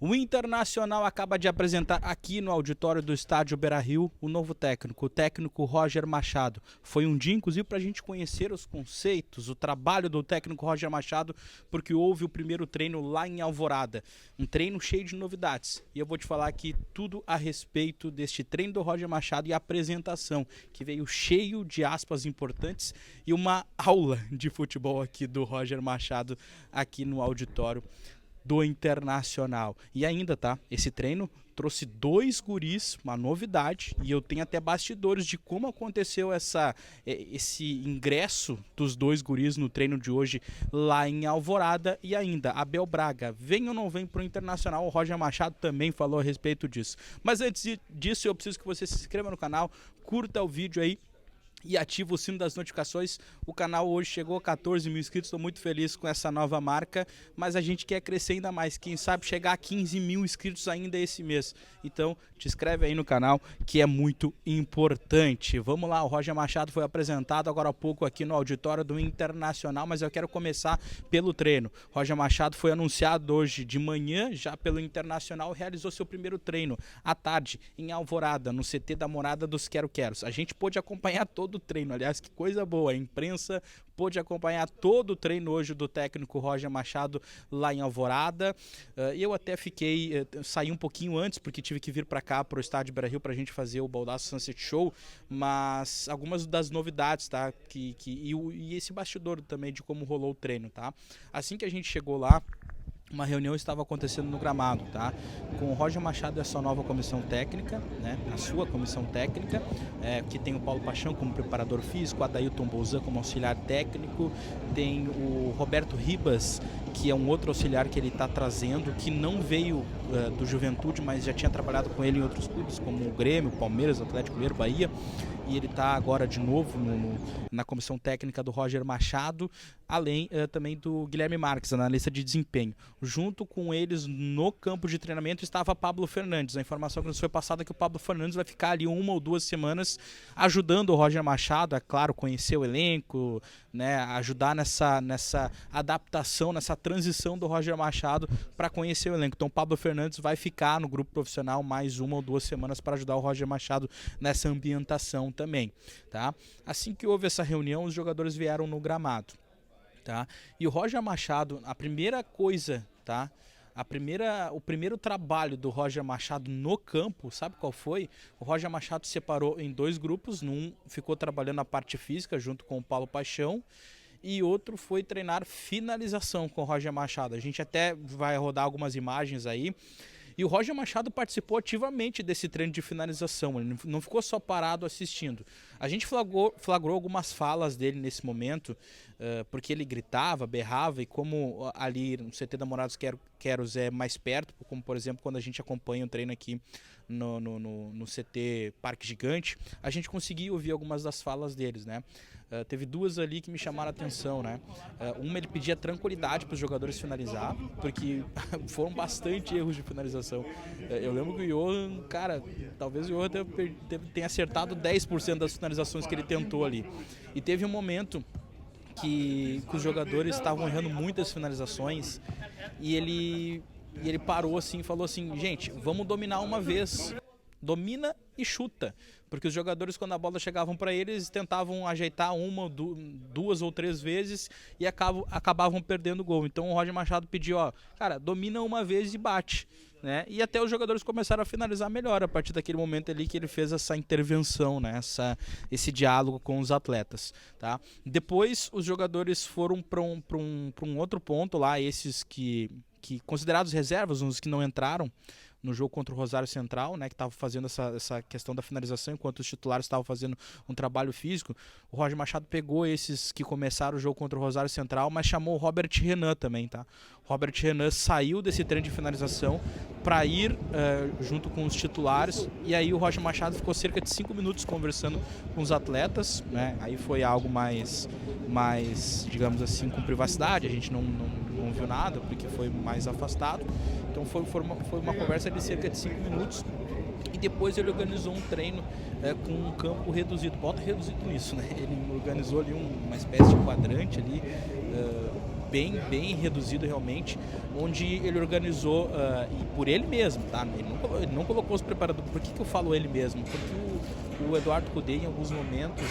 O Internacional acaba de apresentar aqui no auditório do estádio Beira-Rio o novo técnico, o técnico Roger Machado. Foi um dia, inclusive, para a gente conhecer os conceitos, o trabalho do técnico Roger Machado, porque houve o primeiro treino lá em Alvorada. Um treino cheio de novidades. E eu vou te falar aqui tudo a respeito deste treino do Roger Machado e a apresentação, que veio cheio de aspas importantes e uma aula de futebol aqui do Roger Machado aqui no auditório do Internacional. E ainda, tá? Esse treino trouxe 2 guris, uma novidade, e eu tenho até bastidores de como aconteceu esse ingresso dos 2 guris no treino de hoje lá em Alvorada. E ainda, Abel Braga, vem ou não vem pro Internacional? O Roger Machado também falou a respeito disso. Mas antes disso, eu preciso que você se inscreva no canal, curta o vídeo aí e ativa o sino das notificações. O canal hoje chegou a 14 mil inscritos, estou muito feliz com essa nova marca, mas a gente quer crescer ainda mais, quem sabe chegar a 15 mil inscritos ainda esse mês. Então te inscreve aí no canal, que é muito importante. Vamos lá, o Roger Machado foi apresentado agora há pouco aqui no auditório do Internacional, mas eu quero começar pelo treino. Roger Machado foi anunciado hoje de manhã, já pelo Internacional, realizou seu primeiro treino à tarde em Alvorada, no CT da Morada dos Quero-Queros. A gente pôde acompanhar todo o treino, aliás, que coisa boa, a imprensa pôde acompanhar todo o treino hoje do técnico Roger Machado lá em Alvorada. Eu até saí um pouquinho antes, porque tive que vir para cá, para o estádio Beira-Rio, para a gente fazer o Baldaço Sunset Show, mas algumas das novidades, tá? E esse bastidor também de como rolou o treino, tá? Assim que a gente chegou lá, uma reunião estava acontecendo no gramado, tá? Com o Roger Machado e a sua nova comissão técnica, né? A sua comissão técnica, que tem o Paulo Paixão como preparador físico, o Adailton Bolzan como auxiliar técnico, tem o Roberto Ribas, que é um outro auxiliar que ele está trazendo, que não veio do Juventude, mas já tinha trabalhado com ele em outros clubes, como o Grêmio, o Palmeiras, o Atlético Mineiro, Bahia, e ele está agora de novo na comissão técnica do Roger Machado, além também do Guilherme Marques, analista de desempenho. Junto com eles no campo de treinamento estava Pablo Fernandes. A informação que nos foi passada é que o Pablo Fernandes vai ficar ali 1 ou 2 semanas ajudando o Roger Machado, é claro, conhecer o elenco, né, ajudar nessa adaptação, nessa transição do Roger Machado para conhecer o elenco. Então o Pablo Fernandes vai ficar no grupo profissional mais 1 ou 2 semanas para ajudar o Roger Machado nessa ambientação também, tá? Assim que houve essa reunião, os jogadores vieram no gramado, tá? E o Roger Machado, a primeira coisa, tá? O primeiro trabalho do Roger Machado no campo, sabe qual foi? O Roger Machado separou em 2 grupos, num ficou trabalhando a parte física junto com o Paulo Paixão, e outro foi treinar finalização com o Roger Machado. A gente até vai rodar algumas imagens aí. E o Roger Machado participou ativamente desse treino de finalização, ele não ficou só parado assistindo. A gente flagrou algumas falas dele nesse momento, porque ele gritava, berrava, e como ali no CT da Morada dos Queros é mais perto, como por exemplo quando a gente acompanha o treino aqui no CT Parque Gigante, a gente conseguiu ouvir algumas das falas deles, né? Teve 2 ali que me chamaram a atenção, né? Uma, ele pedia tranquilidade para os jogadores finalizar, porque foram bastante erros de finalização. Eu lembro que o Johan, cara, talvez o Johan tenha acertado 10% das finalizações que ele tentou ali. E teve um momento que os jogadores estavam errando muitas finalizações e ele parou assim e falou assim: gente, vamos dominar uma vez. Domina e chuta, porque os jogadores, quando a bola chegavam para eles, tentavam ajeitar 1, 2 ou 3 vezes e acabavam perdendo o gol. Então o Roger Machado pediu, cara, domina uma vez e bate, né? E até os jogadores começaram a finalizar melhor a partir daquele momento ali que ele fez essa intervenção, né? Esse diálogo com os atletas, tá? Depois os jogadores foram para um outro ponto lá, esses que considerados reservas, uns que não entraram no jogo contra o Rosário Central, né, que estava fazendo essa questão da finalização, enquanto os titulares estavam fazendo um trabalho físico. O Roger Machado pegou esses que começaram o jogo contra o Rosário Central, mas chamou o Robert Renan também, tá? Robert Renan saiu desse treino de finalização para ir junto com os titulares, e aí o Roger Machado ficou cerca de 5 minutos conversando com os atletas, né? Aí foi algo mais, digamos assim, com privacidade, a gente não viu nada, porque foi mais afastado. Então foi uma conversa de cerca de 5 minutos. E depois ele organizou um treino com um campo reduzido. Bota reduzido nisso, né? Ele organizou ali uma espécie de quadrante ali, bem reduzido realmente, onde ele organizou, e por ele mesmo, tá? Ele não colocou os preparadores. Por que eu falo ele mesmo? Porque o Eduardo Cudê, em alguns momentos,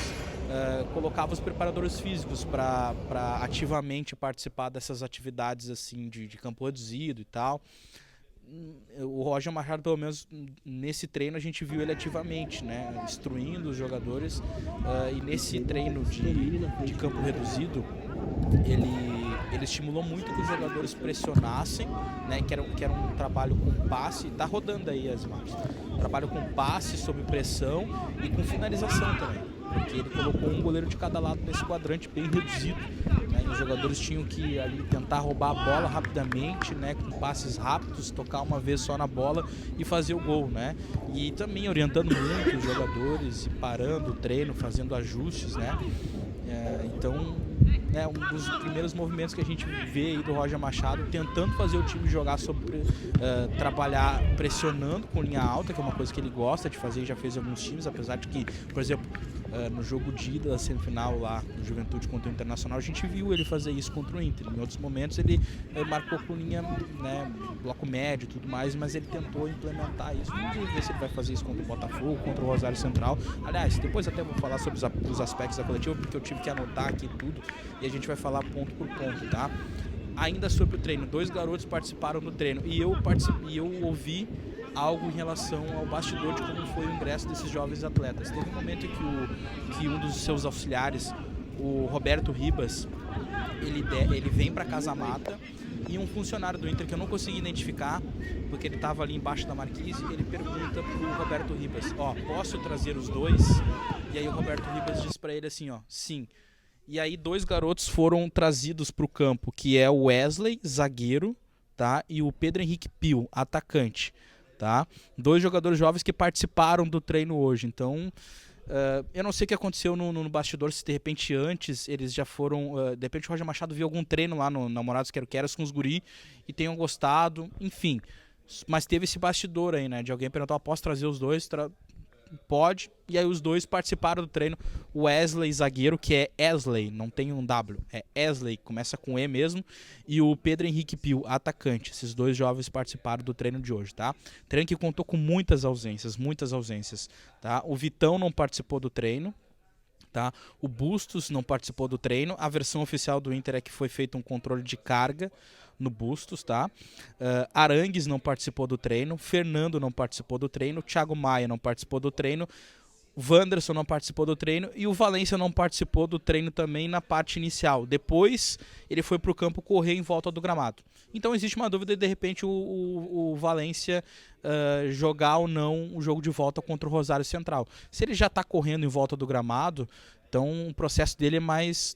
colocava os preparadores físicos para ativamente participar dessas atividades assim de campo reduzido e tal. O Roger Machado, pelo menos nesse treino, a gente viu ele ativamente, né, instruindo os jogadores, e nesse treino de campo reduzido, ele estimulou muito que os jogadores pressionassem, né, que era um trabalho com passe. Tá rodando aí as imagens. Trabalho com passe, sob pressão e com finalização também, porque ele colocou um goleiro de cada lado nesse quadrante bem reduzido, né, e os jogadores tinham que ali tentar roubar a bola rapidamente, né, com passes rápidos, tocar uma vez só na bola e fazer o gol, né, e também orientando muito os jogadores e parando o treino, fazendo ajustes, né. Então, né, um dos primeiros movimentos que a gente vê aí do Roger Machado, tentando fazer o time jogar trabalhar pressionando com linha alta, que é uma coisa que ele gosta de fazer e já fez em alguns times, apesar de que, por exemplo, no jogo de ida da semifinal lá do Juventude contra o Internacional, a gente viu ele fazer isso contra o Inter. Em outros momentos ele marcou com linha, né, bloco médio e tudo mais, mas ele tentou implementar isso. Vamos ver se ele vai fazer isso contra o Botafogo, contra o Rosário Central. Aliás, depois até vou falar sobre os aspectos da coletiva, porque eu tive que anotar aqui tudo e a gente vai falar ponto por ponto, tá? Ainda sobre o treino, 2 garotos participaram do treino e eu ouvi algo em relação ao bastidor de como foi o ingresso desses jovens atletas. Teve um momento que um dos seus auxiliares, o Roberto Ribas, ele vem para Casa Mata, e um funcionário do Inter que eu não consegui identificar, porque ele estava ali embaixo da marquise, ele pergunta pro Roberto Ribas, posso trazer os dois? E aí o Roberto Ribas diz para ele assim, sim. E aí 2 garotos foram trazidos para o campo, que é o Wesley, zagueiro, tá? E o Pedro Henrique Pio, atacante, tá? 2 jogadores jovens que participaram do treino hoje. Então, eu não sei o que aconteceu no bastidor, se de repente antes eles já foram... de repente o Roger Machado viu algum treino lá no Namorados Quero Queras com os guri e tenham gostado, enfim. Mas teve esse bastidor aí, né? De alguém perguntar, posso trazer os dois? Pode, e aí os dois participaram do treino. O Wesley, zagueiro, que é Esley, não tem um W, é Esley, começa com E mesmo, e o Pedro Henrique Pio, atacante. Esses 2 jovens participaram do treino de hoje, tá? Treino que contou com muitas ausências, tá? O Vitão não participou do treino, tá? O Bustos não participou do treino. A versão oficial do Inter é que foi feito um controle de carga no Bustos, tá? Arangues não participou do treino, Fernando não participou do treino, Thiago Maia não participou do treino, Wanderson não participou do treino e o Valência não participou do treino também na parte inicial. Depois ele foi para o campo correr em volta do gramado. Então existe uma dúvida de repente o Valência jogar ou não o jogo de volta contra o Rosário Central. Se ele já está correndo em volta do gramado, então o processo dele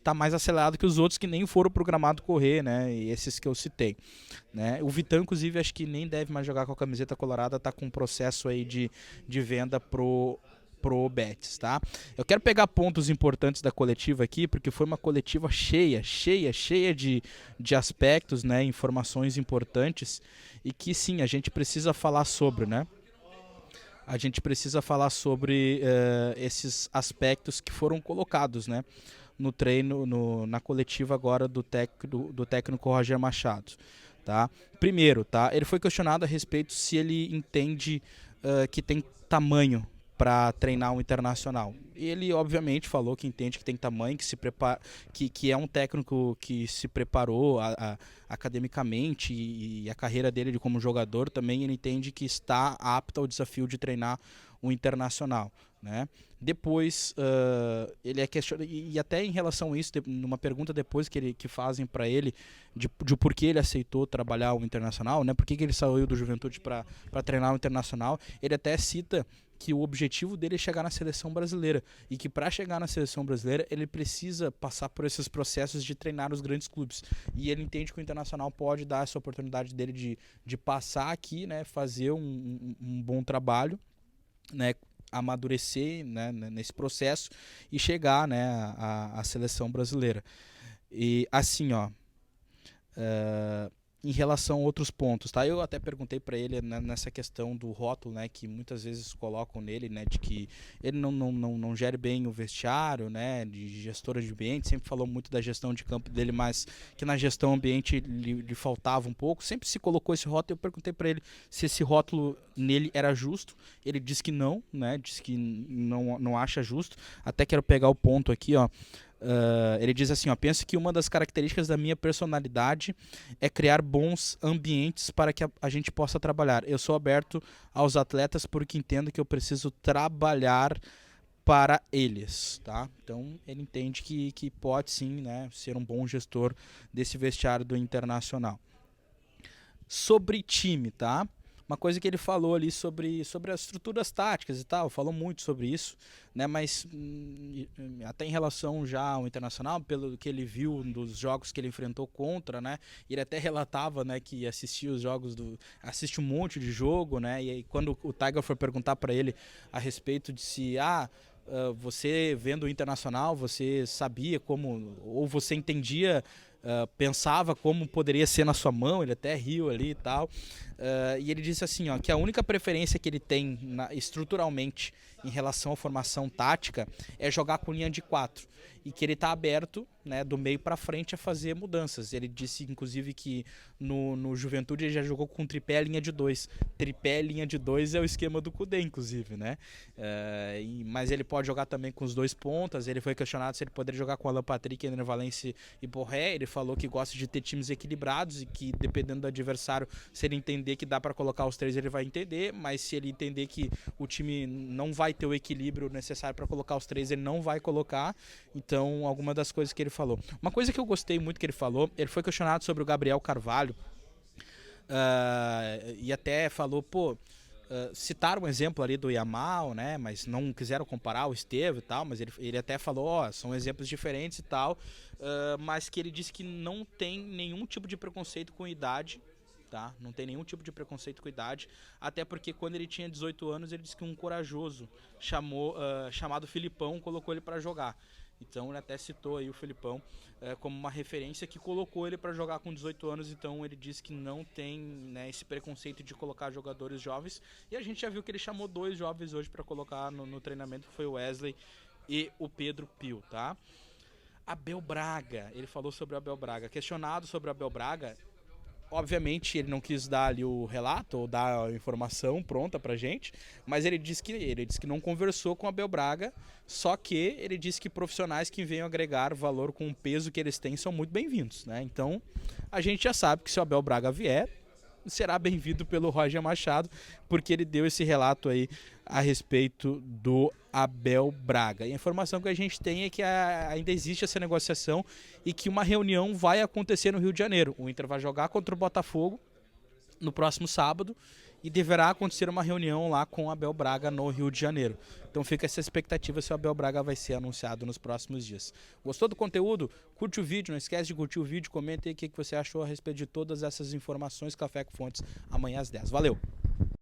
tá mais acelerado que os outros que nem foram pro gramado correr, né? E esses que eu citei, né? O Vitão, inclusive, acho que nem deve mais jogar com a camiseta colorada, tá com um processo aí de venda pro Betis, tá? Eu quero pegar pontos importantes da coletiva aqui, porque foi uma coletiva cheia de aspectos, né? Informações importantes e que sim, a gente precisa falar sobre, né? A gente precisa falar sobre esses aspectos que foram colocados, né, no treino, na coletiva agora do técnico Roger Machado. Tá? Primeiro, tá, ele foi questionado a respeito se ele entende que tem tamanho para treinar um internacional. Ele obviamente falou que entende que tem tamanho, que é um técnico que se preparou academicamente e a carreira dele como jogador também ele entende que está apto ao desafio de treinar um internacional, né? Depois ele é questionado, e até em relação a isso, numa pergunta depois que fazem para ele de por que ele aceitou trabalhar o Internacional, né? Por que ele saiu do Juventude para treinar o Internacional, ele até cita que o objetivo dele é chegar na seleção brasileira e que para chegar na seleção brasileira ele precisa passar por esses processos de treinar os grandes clubes, e ele entende que o Internacional pode dar essa oportunidade dele de passar aqui, né, fazer um bom trabalho, né, amadurecer, né, nesse processo e chegar, né, à seleção brasileira. E assim, em relação a outros pontos, tá? Eu até perguntei para ele nessa questão do rótulo, né, que muitas vezes colocam nele, né, de que ele não gere bem o vestiário, né, de gestora de ambiente, sempre falou muito da gestão de campo dele, mas que na gestão ambiente lhe faltava um pouco, sempre se colocou esse rótulo. Eu perguntei para ele se esse rótulo nele era justo, ele disse que não, né, disse que não acha justo. Até quero pegar o ponto aqui, ó. Ele diz assim, ó: penso que uma das características da minha personalidade é criar bons ambientes para que a gente possa trabalhar. Eu sou aberto aos atletas porque entendo que eu preciso trabalhar para eles, tá? Então ele entende que pode sim, né, ser um bom gestor desse vestiário do Internacional. Sobre time, tá? Uma coisa que ele falou ali sobre as estruturas táticas e tal, falou muito sobre isso, né? Mas até em relação já ao Internacional, pelo que ele viu dos jogos que ele enfrentou contra, né? Ele até relatava, né, que assistia os jogos assiste um monte de jogo, né? E aí quando o Tiger foi perguntar para ele a respeito de se você vendo o Internacional, você sabia como, ou você entendia, pensava como poderia ser na sua mão, ele até riu ali e tal. E ele disse assim, ó, que a única preferência que ele tem estruturalmente em relação à formação tática é jogar com linha de 4 e que ele está aberto, né, do meio para frente a fazer mudanças. Ele disse inclusive que no Juventude ele já jogou com tripé linha de 2. Tripé linha de 2 é o esquema do Kudê, inclusive, né? Mas ele pode jogar também com os dois pontas. Ele foi questionado se ele poderia jogar com Alan Patrick, Ener Valencia e Borré. Ele falou que gosta de ter times equilibrados e que dependendo do adversário, se ele entender que dá para colocar os três, ele vai entender, mas se ele entender que o time não vai ter o equilíbrio necessário para colocar os três, ele não vai colocar. Então, alguma das coisas que ele falou. Uma coisa que eu gostei muito que ele falou, ele foi questionado sobre o Gabriel Carvalho, e até falou, citaram um exemplo ali do Yamal, né, mas não quiseram comparar o Estevão e tal, mas ele até falou, são exemplos diferentes e tal, mas que ele disse que não tem nenhum tipo de preconceito com idade, tá? Não tem nenhum tipo de preconceito com idade, até porque quando ele tinha 18 anos, ele disse que um corajoso chamado Filipão colocou ele para jogar. Então ele até citou aí o Filipão como uma referência que colocou ele para jogar com 18 anos. Então ele disse que não tem, né, esse preconceito de colocar jogadores jovens. E a gente já viu que ele chamou 2 jovens hoje para colocar no treinamento, que foi o Wesley e o Pedro Pio, tá? Abel Braga, ele falou sobre o Abel Braga. Questionado sobre o Abel Braga, obviamente ele não quis dar ali o relato ou dar a informação pronta pra gente, mas ele disse que não conversou com o Abel Braga, só que ele disse que profissionais que venham agregar valor com o peso que eles têm são muito bem-vindos, né? Então a gente já sabe que se o Abel Braga vier, será bem-vindo pelo Roger Machado, porque ele deu esse relato aí a respeito do Abel Braga. E a informação que a gente tem é que ainda existe essa negociação e que uma reunião vai acontecer no Rio de Janeiro. O Inter vai jogar contra o Botafogo no próximo sábado e deverá acontecer uma reunião lá com o Abel Braga no Rio de Janeiro. Então fica essa expectativa se o Abel Braga vai ser anunciado nos próximos dias. Gostou do conteúdo? Curte o vídeo, não esquece de curtir o vídeo, comenta aí o que você achou a respeito de todas essas informações. Café com Fontes, amanhã às 10. Valeu!